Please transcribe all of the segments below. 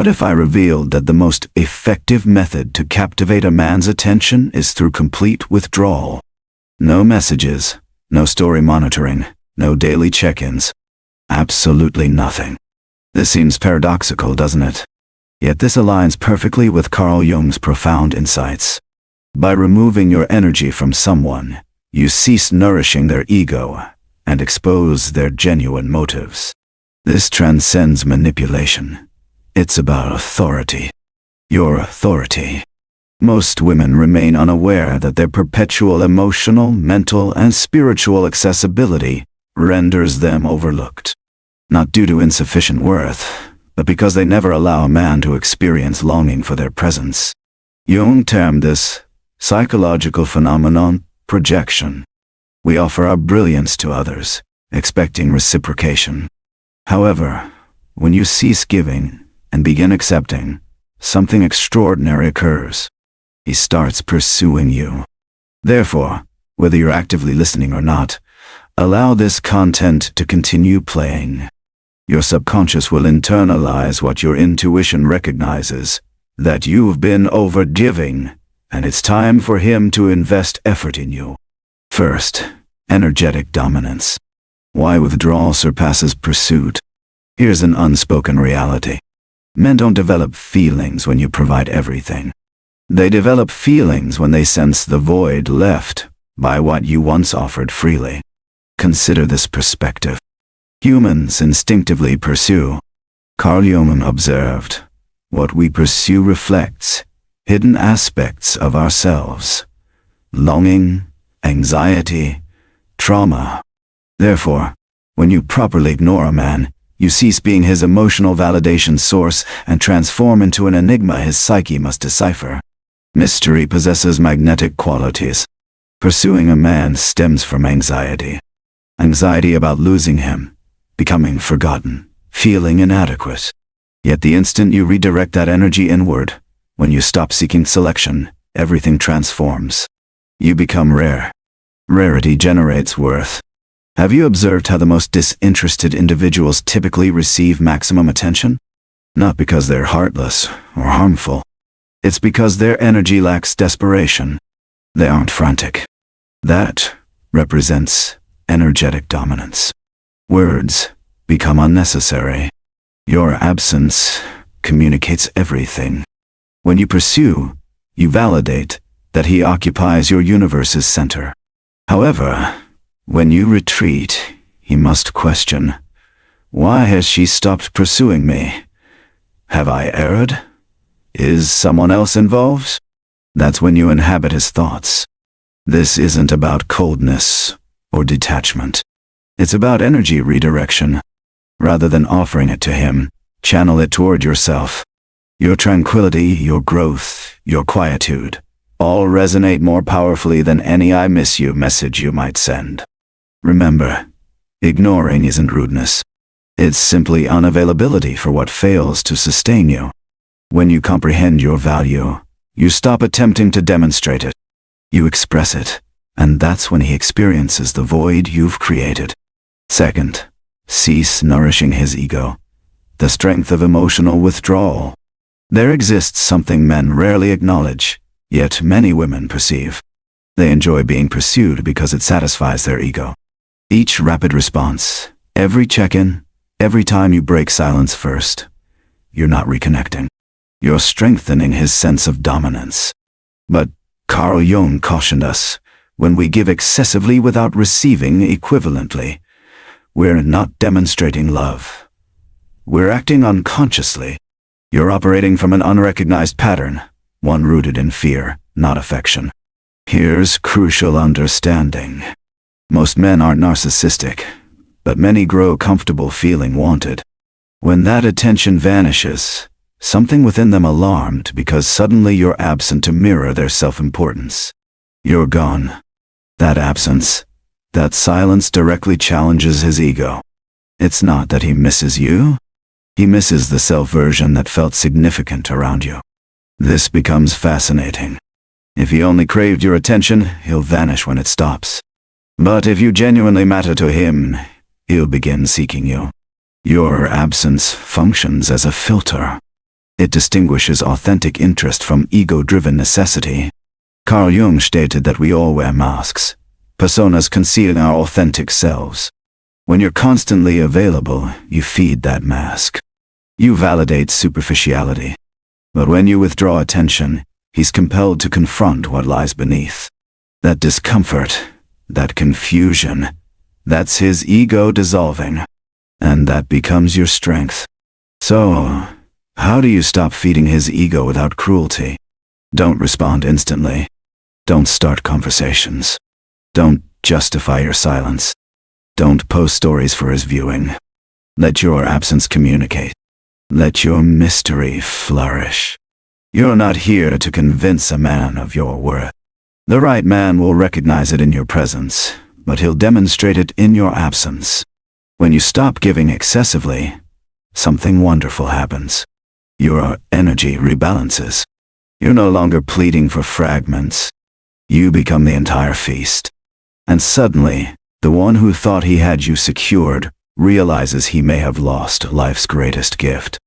What if I revealed that the most effective method to captivate a man's attention is through complete withdrawal? No messages, no story monitoring, no daily check-ins. Absolutely nothing. This seems paradoxical, doesn't it? Yet this aligns perfectly with Carl Jung's profound insights. By removing your energy from someone, you cease nourishing their ego and expose their genuine motives. This transcends manipulation. It's about authority. Your authority. Most women remain unaware that their perpetual emotional, mental, and spiritual accessibility renders them overlooked. Not due to insufficient worth, but because they never allow a man to experience longing for their presence. Jung termed this psychological phenomenon projection. We offer our brilliance to others, expecting reciprocation. However, when you cease giving and begin accepting, something extraordinary occurs. He starts pursuing you. Therefore, whether you're actively listening or not, allow this content to continue playing. Your subconscious will internalize what your intuition recognizes, that you've been overgiving, and it's time for him to invest effort in you. First, energetic dominance. Why withdrawal surpasses pursuit? Here's an unspoken reality. Men don't develop feelings when you provide everything. They develop feelings when they sense the void left by what you once offered freely. Consider this perspective. Humans instinctively pursue. Carl Jung observed, what we pursue reflects hidden aspects of ourselves. Longing, anxiety, trauma. Therefore, when you properly ignore a man, you cease being his emotional validation source and transform into an enigma his psyche must decipher. Mystery possesses magnetic qualities. Pursuing a man stems from anxiety. Anxiety about losing him, becoming forgotten, feeling inadequate. Yet the instant you redirect that energy inward, when you stop seeking selection, everything transforms. You become rare. Rarity generates worth. Have you observed how the most disinterested individuals typically receive maximum attention? Not because they're heartless or harmful. It's because their energy lacks desperation. They aren't frantic. That represents energetic dominance. Words become unnecessary. Your absence communicates everything. When you pursue, you validate that he occupies your universe's center. However, when you retreat, he must question, why has she stopped pursuing me? Have I erred? Is someone else involved? That's when you inhabit his thoughts. This isn't about coldness or detachment. It's about energy redirection. Rather than offering it to him, channel it toward yourself. Your tranquility, your growth, your quietude, all resonate more powerfully than any "I miss you" message you might send. Remember, ignoring isn't rudeness. It's simply unavailability for what fails to sustain you. When you comprehend your value, you stop attempting to demonstrate it. You express it, and that's when he experiences the void you've created. Second, cease nourishing his ego. The strength of emotional withdrawal. There exists something men rarely acknowledge, yet many women perceive. They enjoy being pursued because it satisfies their ego. Each rapid response, every check-in, every time you break silence first, you're not reconnecting. You're strengthening his sense of dominance. But Carl Jung cautioned us, when we give excessively without receiving equivalently, we're not demonstrating love. We're acting unconsciously. You're operating from an unrecognized pattern, one rooted in fear, not affection. Here's crucial understanding. Most men aren't narcissistic, but many grow comfortable feeling wanted. When that attention vanishes, something within them alarmed because suddenly you're absent to mirror their self-importance. You're gone. That absence, that silence directly challenges his ego. It's not that he misses you. He misses the self-version that felt significant around you. This becomes fascinating. If he only craved your attention, he'll vanish when it stops. But if you genuinely matter to him, he'll begin seeking you. Your absence functions as a filter. It distinguishes authentic interest from ego-driven necessity. Carl Jung stated that we all wear masks, personas concealing our authentic selves. When you're constantly available, you feed that mask. You validate superficiality. But when you withdraw attention, he's compelled to confront what lies beneath. That discomfort, that confusion, that's his ego dissolving. And that becomes your strength. So, how do you stop feeding his ego without cruelty? Don't respond instantly. Don't start conversations. Don't justify your silence. Don't post stories for his viewing. Let your absence communicate. Let your mystery flourish. You're not here to convince a man of your worth. The right man will recognize it in your presence, but he'll demonstrate it in your absence. When you stop giving excessively, something wonderful happens. Your energy rebalances. You're no longer pleading for fragments. You become the entire feast. And suddenly, the one who thought he had you secured realizes he may have lost life's greatest gift.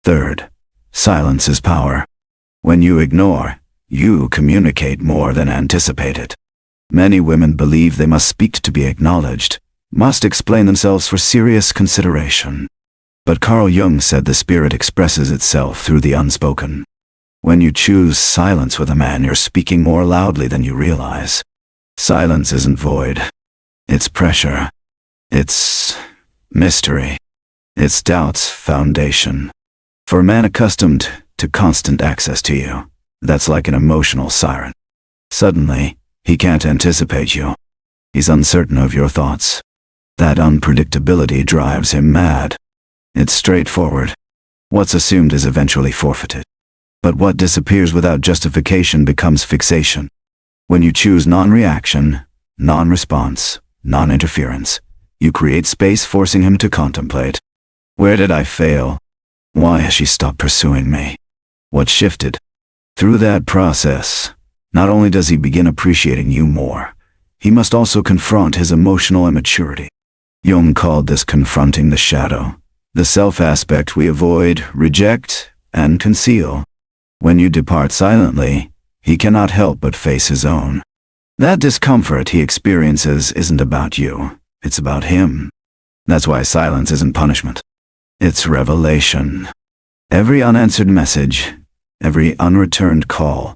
Third, silence is power. When you ignore, you communicate more than anticipated. Many women believe they must speak to be acknowledged, must explain themselves for serious consideration. But Carl Jung said the spirit expresses itself through the unspoken. When you choose silence with a man, you're speaking more loudly than you realize. Silence isn't void. It's pressure. It's mystery. It's doubt's foundation. For a man accustomed to constant access to you, that's like an emotional siren. Suddenly, he can't anticipate you. He's uncertain of your thoughts. That unpredictability drives him mad. It's straightforward. What's assumed is eventually forfeited. But what disappears without justification becomes fixation. When you choose non-reaction, non-response, non-interference, you create space, forcing him to contemplate. Where did I fail? Why has she stopped pursuing me? What shifted? Through that process, not only does he begin appreciating you more, he must also confront his emotional immaturity. Jung called this confronting the shadow, the self-aspect we avoid, reject, and conceal. When you depart silently, he cannot help but face his own. That discomfort he experiences isn't about you, it's about him. That's why silence isn't punishment. It's revelation. Every unanswered message, every unreturned call,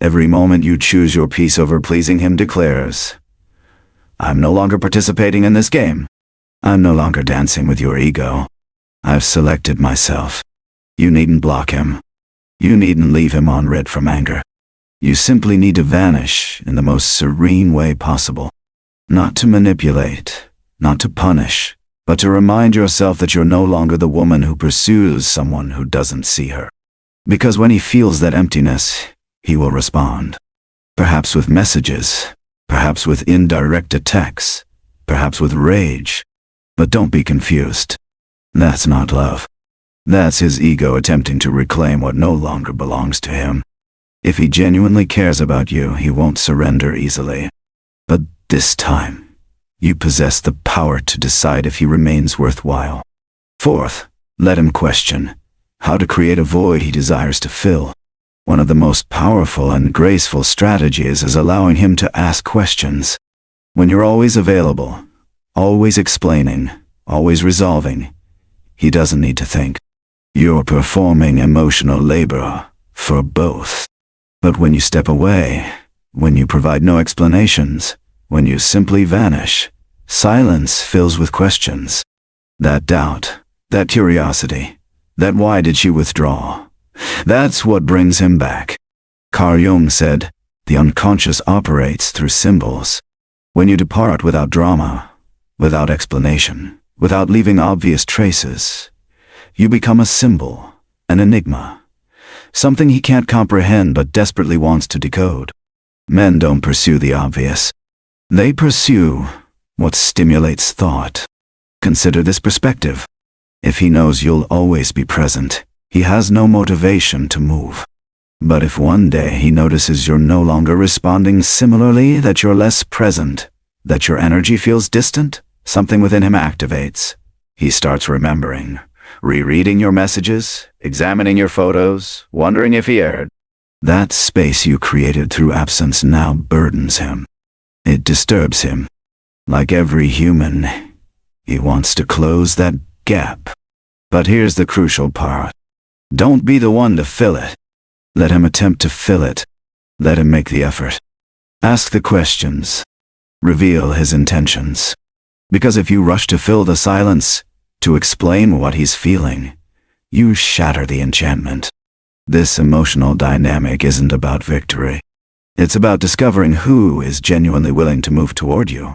every moment you choose your peace over pleasing him declares, I'm no longer participating in this game. I'm no longer dancing with your ego. I've selected myself. You needn't block him. You needn't leave him on red from anger. You simply need to vanish in the most serene way possible. Not to manipulate, not to punish, but to remind yourself that you're no longer the woman who pursues someone who doesn't see her. Because when he feels that emptiness, he will respond. Perhaps with messages, perhaps with indirect attacks, perhaps with rage. But don't be confused. That's not love. That's his ego attempting to reclaim what no longer belongs to him. If he genuinely cares about you, he won't surrender easily. But this time, you possess the power to decide if he remains worthwhile. Fourth, let him question how to create a void he desires to fill. One of the most powerful and graceful strategies is allowing him to ask questions. When you're always available, always explaining, always resolving, he doesn't need to think. You're performing emotional labor for both. But when you step away, when you provide no explanations, when you simply vanish, silence fills with questions. That doubt, that curiosity, that why did she withdraw? That's what brings him back. Carl Jung said, the unconscious operates through symbols. When you depart without drama, without explanation, without leaving obvious traces, you become a symbol, an enigma, something he can't comprehend but desperately wants to decode. Men don't pursue the obvious. They pursue what stimulates thought. Consider this perspective. If he knows you'll always be present, he has no motivation to move. But if one day he notices you're no longer responding similarly, that you're less present, that your energy feels distant, something within him activates. He starts remembering. rereading your messages, examining your photos, wondering if he erred. That space you created through absence now burdens him. It disturbs him. Like every human, he wants to close that gap. But here's the crucial part. Don't be the one to fill it. Let him attempt to fill it. Let him make the effort. Ask the questions. Reveal his intentions. Because if you rush to fill the silence, to explain what he's feeling, you shatter the enchantment. This emotional dynamic isn't about victory. It's about discovering who is genuinely willing to move toward you.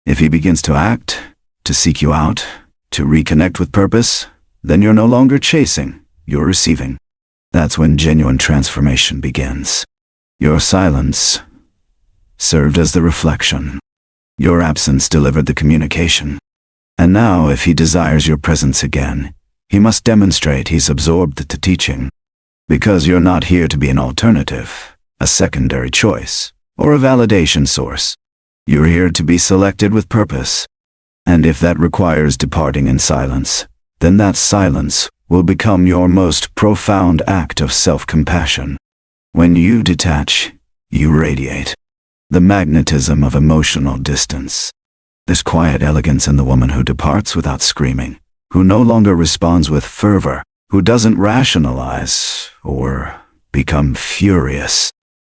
If he begins to act, to seek you out, to reconnect with purpose, then you're no longer chasing, you're receiving. That's when genuine transformation begins. Your silence served as the reflection. Your absence delivered the communication. And now, if he desires your presence again, he must demonstrate he's absorbed the teaching. Because you're not here to be an alternative, a secondary choice, or a validation source. You're here to be selected with purpose. And if that requires departing in silence, then that silence will become your most profound act of self-compassion. When you detach, you radiate. The magnetism of emotional distance. There's quiet elegance in the woman who departs without screaming, who no longer responds with fervor, who doesn't rationalize or become furious.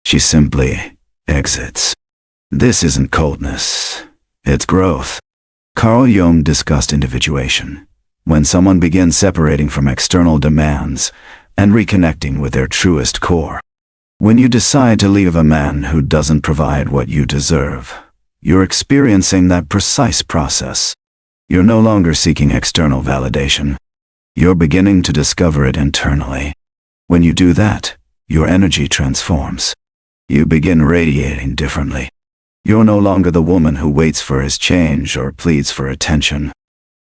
She simply exits. This isn't coldness, it's growth. Carl Jung discussed individuation, when someone begins separating from external demands and reconnecting with their truest core. When you decide to leave a man who doesn't provide what you deserve, you're experiencing that precise process. You're no longer seeking external validation. You're beginning to discover it internally. When you do that, your energy transforms. You begin radiating differently. You're no longer the woman who waits for his change or pleads for attention.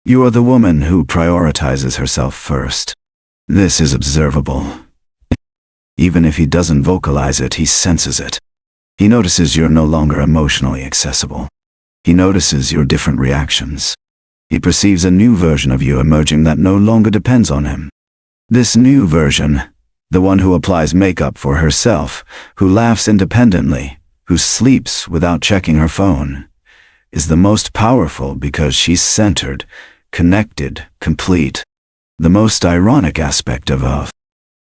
You are the woman who prioritizes herself first. This is observable. Even if he doesn't vocalize it, he senses it. He notices you're no longer emotionally accessible. He notices your different reactions. He perceives a new version of you emerging that no longer depends on him. This new version, the one who applies makeup for herself, who laughs independently, who sleeps without checking her phone, is the most powerful because she's centered, connected, complete. The most ironic aspect of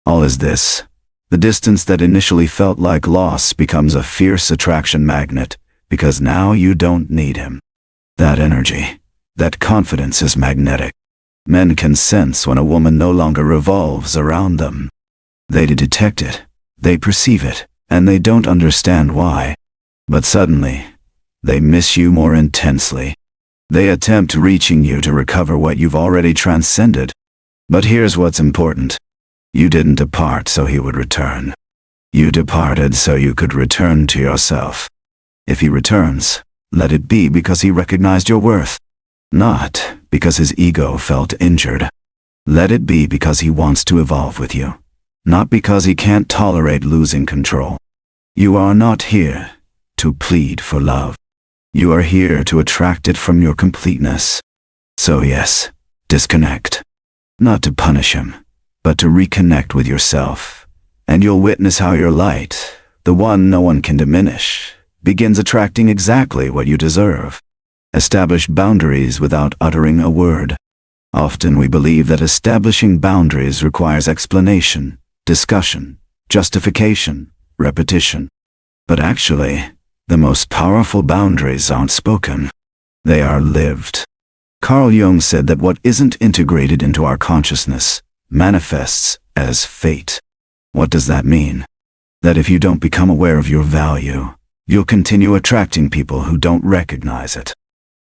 all is this. The distance that initially felt like loss becomes a fierce attraction magnet, because now you don't need him. That energy, that confidence is magnetic. Men can sense when a woman no longer revolves around them. They detect it, they perceive it, and they don't understand why. But suddenly, they miss you more intensely. They attempt reaching you to recover what you've already transcended. But here's what's important. You didn't depart so he would return. You departed so you could return to yourself. If he returns, let it be because he recognized your worth. Not because his ego felt injured. Let it be because he wants to evolve with you. Not because he can't tolerate losing control. You are not here to plead for love. You are here to attract it from your completeness. So yes, disconnect. Not to punish him, but to reconnect with yourself, and you'll witness how your light, the one no one can diminish, begins attracting exactly what you deserve. Establish boundaries without uttering a word. Often we believe that establishing boundaries requires explanation, discussion, justification, repetition. But actually, the most powerful boundaries aren't spoken. They are lived. Carl Jung said that what isn't integrated into our consciousness manifests as fate. What does that mean? That if you don't become aware of your value, you'll continue attracting people who don't recognize it.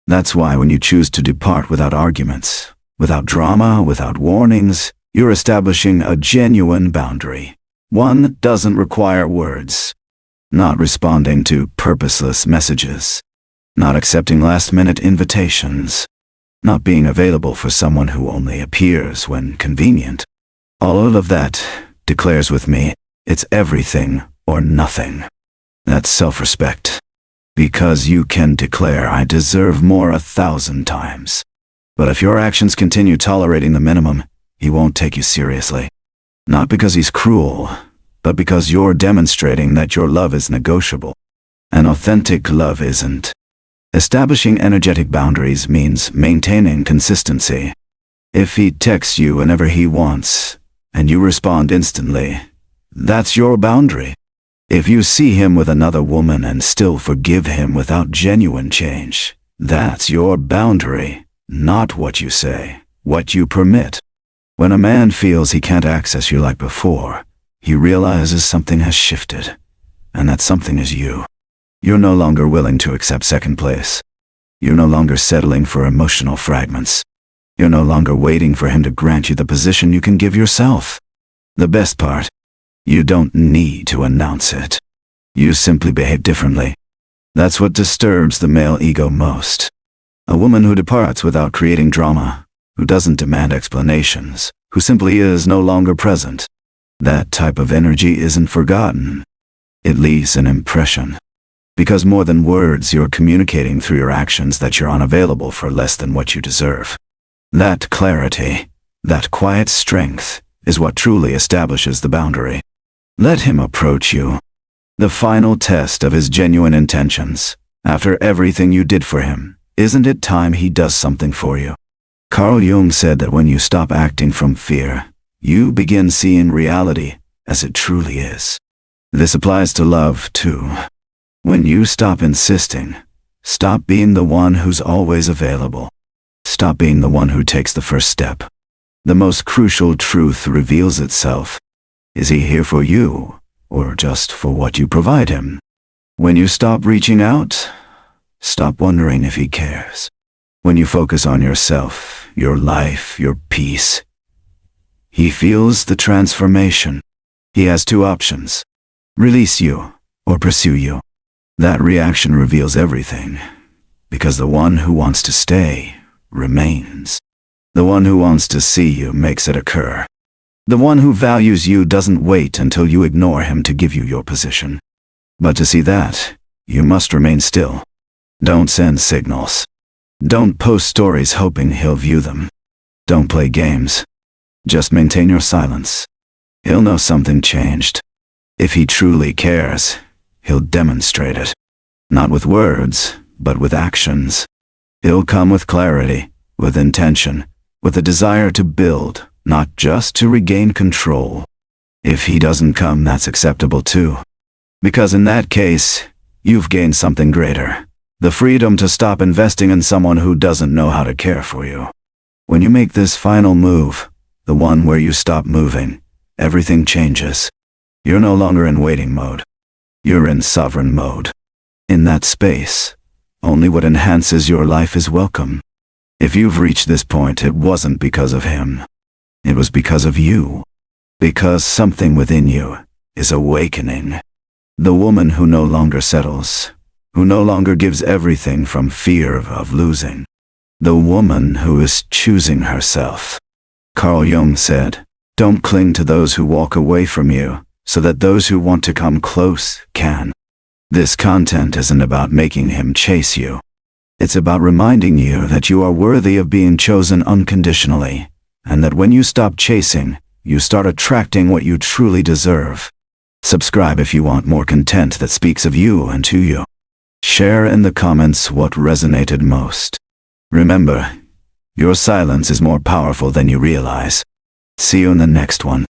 That's why when you choose to depart without arguments, without drama, without warnings, you're establishing a genuine boundary. One that doesn't require words. Not responding to purposeless messages. Not accepting last-minute invitations. Not being available for someone who only appears when convenient. All of that declares with me, it's everything or nothing. That's self-respect. Because you can declare, I deserve more 1,000 times. But if your actions continue tolerating the minimum, he won't take you seriously. Not because he's cruel, but because you're demonstrating that your love is negotiable. An authentic love isn't. Establishing energetic boundaries means maintaining consistency. If he texts you whenever he wants, and you respond instantly, that's your boundary. If you see him with another woman and still forgive him without genuine change, that's your boundary, not what you say, what you permit. When a man feels he can't access you like before, he realizes something has shifted, and that something is you. You're no longer willing to accept second place. You're no longer settling for emotional fragments. You're no longer waiting for him to grant you the position you can give yourself. The best part, you don't need to announce it. You simply behave differently. That's what disturbs the male ego most. A woman who departs without creating drama, who doesn't demand explanations, who simply is no longer present. That type of energy isn't forgotten. It leaves an impression. Because more than words, you're communicating through your actions that you're unavailable for less than what you deserve. That clarity, that quiet strength, is what truly establishes the boundary. Let him approach you. The final test of his genuine intentions, after everything you did for him, isn't it time he does something for you? Carl Jung said that when you stop acting from fear, you begin seeing reality as it truly is. This applies to love, too. When you stop insisting, stop being the one who's always available. Stop being the one who takes the first step. The most crucial truth reveals itself. Is he here for you, or just for what you provide him? When you stop reaching out, stop wondering if he cares. When you focus on yourself, your life, your peace, he feels the transformation. He has two options: release you or pursue you. That reaction reveals everything, because the one who wants to stay remains. The one who wants to see you makes it occur. The one who values you doesn't wait until you ignore him to give you your position. But to see that, you must remain still. Don't send signals. Don't post stories hoping he'll view them. Don't play games. Just maintain your silence. He'll know something changed. If he truly cares, he'll demonstrate it. Not with words, but with actions. He'll come with clarity, with intention, with a desire to build, not just to regain control. If he doesn't come, that's acceptable too. Because in that case, you've gained something greater. The freedom to stop investing in someone who doesn't know how to care for you. When you make this final move, the one where you stop moving, everything changes. You're no longer in waiting mode. You're in sovereign mode. In that space, only what enhances your life is welcome. If you've reached this point, it wasn't because of him. It was because of you. Because something within you is awakening. The woman who no longer settles, who no longer gives everything from fear of losing. The woman who is choosing herself. Carl Jung said, "Don't cling to those who walk away from you, so that those who want to come close can." This content isn't about making him chase you. It's about reminding you that you are worthy of being chosen unconditionally, and that when you stop chasing, you start attracting what you truly deserve. Subscribe if you want more content that speaks of you and to you. Share in the comments what resonated most. Remember, your silence is more powerful than you realize. See you in the next one.